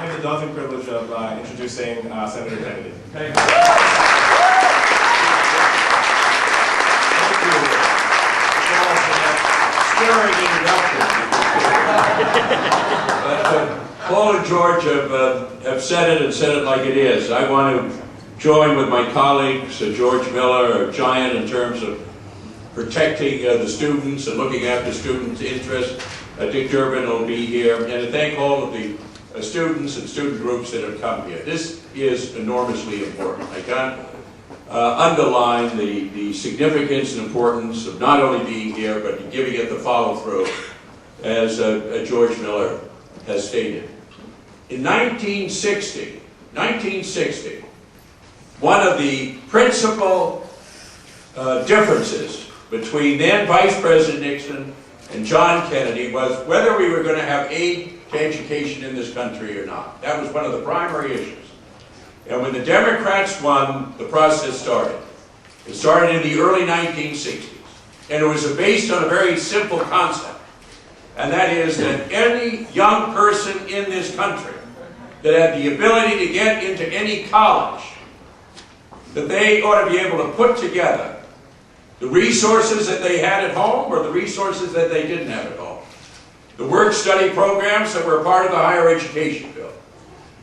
I have the daunting privilege of introducing Senator Kennedy. Thank you. Paul and George have said it and said it like it is. I want to join with my colleagues, George Miller, a giant in terms of protecting the students and looking after students' interests. Dick Durbin will be here, and to thank all of the students and student groups that have come here. This is enormously important. I can't underline the significance and importance of not only being here, but giving it the follow-through, as George Miller has stated. In 1960, one of the principal differences between then Vice President Nixon and John Kennedy was whether we were going to have aid to education in this country or not. That was one of the primary issues. And when the Democrats won, the process started. It started in the early 1960s. And it was based on a very simple concept. And that is that any young person in this country that had the ability to get into any college, that they ought to be able to put together the resources that they had at home or the resources that they didn't have at home. The work-study programs that were a part of the higher education bill.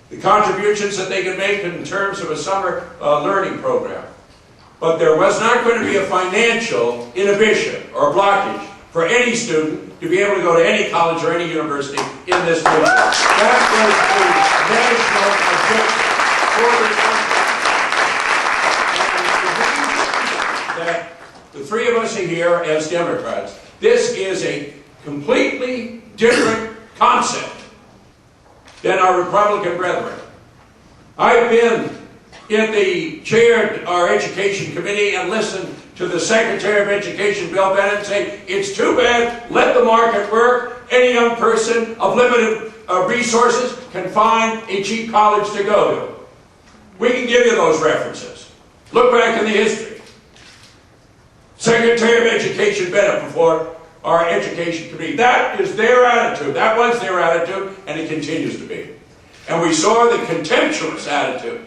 The contributions that they could make in terms of a summer learning program. But there was not going to be a financial inhibition or blockage for any student to be able to go to any college or any university in this nation. That was the national objective for the country. And that the three of us are here as Democrats. This is a completely different concept than our Republican brethren. I've been chaired our Education Committee and listened to the Secretary of Education, Bill Bennett, say, it's too bad, let the market work. Any young person of limited resources can find a cheap college to go to. We can give you those references. Look back in the history. Secretary of Education Bennett before our Education Committee. That is their attitude. That was their attitude, and it continues to be. And we saw the contemptuous attitude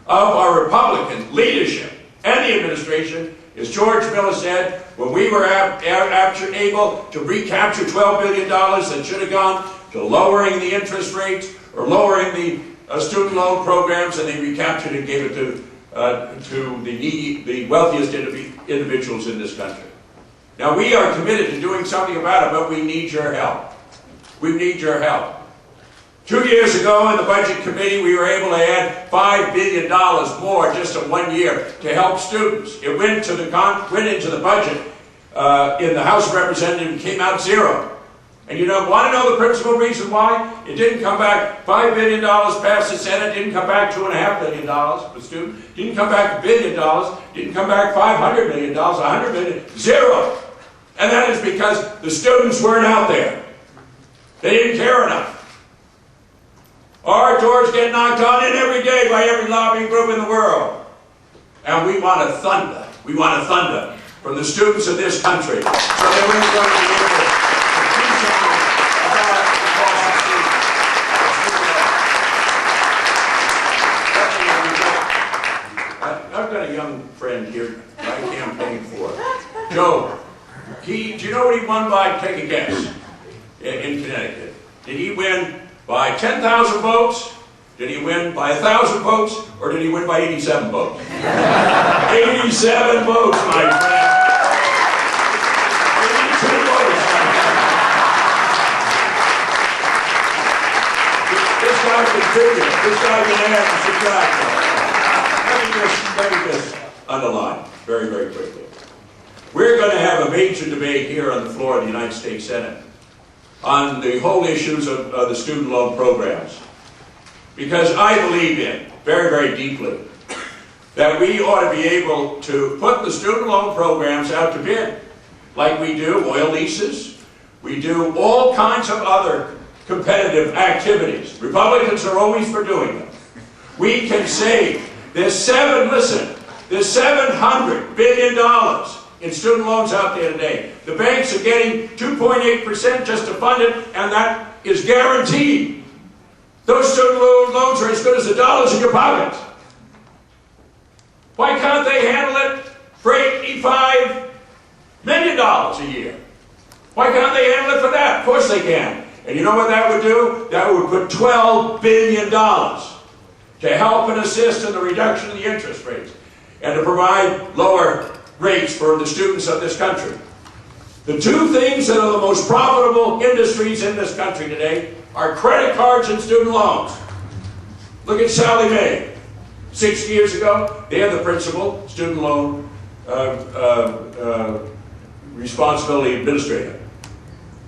of our Republican leadership and the administration, as George Miller said, when we were able to recapture $12 billion that should have gone to lowering the interest rates or lowering the student loan programs, and they recaptured and gave it to the needy, the wealthiest individuals in this country. Now, we are committed to doing something about it, but we need your help. We need your help. 2 years ago in the Budget Committee, we were able to add $5 billion more just in 1 year to help students. It went into the budget in the House of Representatives and came out zero. And you want to know the principal reason why? It didn't come back $5 billion past the Senate, didn't come back $2.5 billion for students, didn't come back $1 billion, didn't come back $500 million, $100 million, zero. And that is because the students weren't out there. They didn't care enough. Our doors get knocked on in every day by every lobbying group in the world. And we want to thunder. We want to thunder from the students of this country so that we're going to be able to do something about the cost of students. I've got a young friend here I campaigned for. Joe. Do you know what he won by? Take a guess. In Connecticut. Did he win by 10,000 votes? Did he win by 1,000 votes? Or did he win by 87 votes? 87 votes, my friend. 82 votes, my friend. This guy can figure. This guy can add. Let me just underline very, very quickly. We're going to have a major debate here on the floor of the United States Senate on the whole issues of the student loan programs. Because I believe in, very, very deeply, that we ought to be able to put the student loan programs out to bid, like we do oil leases, we do all kinds of other competitive activities. Republicans are always for doing them. We can save, there's $700 billion in student loans out there today. The banks are getting 2.8% just to fund it, and that is guaranteed. Those student loans are as good as the dollars in your pocket. Why can't they handle it for $85 million a year? Why can't they handle it for that? Of course they can. And you know what that would do? That would put $12 billion to help and assist in the reduction of the interest rates and to provide lower rates for the students of this country. The two things that are the most profitable industries in this country today are credit cards and student loans. Look at Sallie Mae. 6 years ago, they had the principal, student loan responsibility administrator.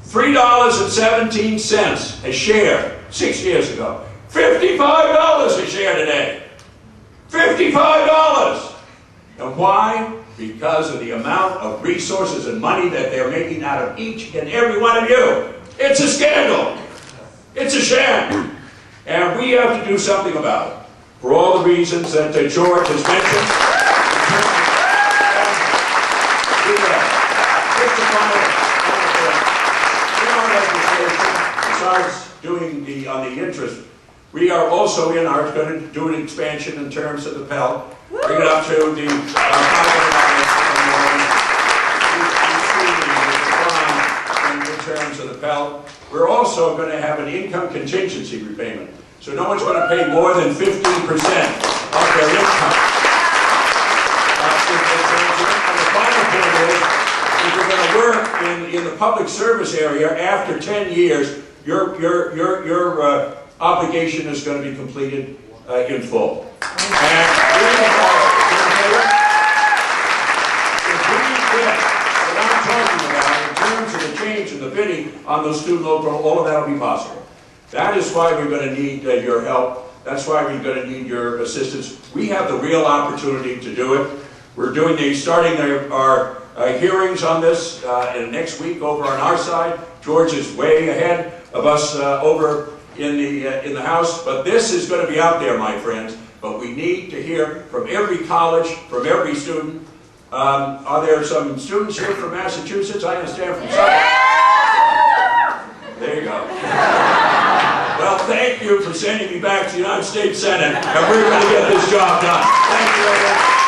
$3.17 a share 6 years ago. $55 a share today. $55! And why? Because of the amount of resources and money that they're making out of each and every one of you. It's a scandal. It's a sham. And we have to do something about it. For all the reasons that George has mentioned. Besides doing on the interest, we are also going to do an expansion in terms of the Pell. Bring it up to the in terms of the Pell. We're also going to have an income contingency repayment. So no one's going to pay more than 15% of their income. And the final point is, if you're going to work in the public service area after 10 years, your obligation is going to be completed in full. And what I'm talking about in terms of the change in the bidding on those student loan programs, all of that will be possible. That is why we're going to need your help. That's why we're going to need your assistance. We have the real opportunity to do it. We're starting our hearings on this next week over on our side. George is way ahead of us over in the House. But this is going to be out there, my friends. But we need to hear from every college, from every student. Are there some students here from Massachusetts? I understand from some. There you go. Well, thank you for sending me back to the United States Senate, and we're going to get this job done. Thank you, everyone.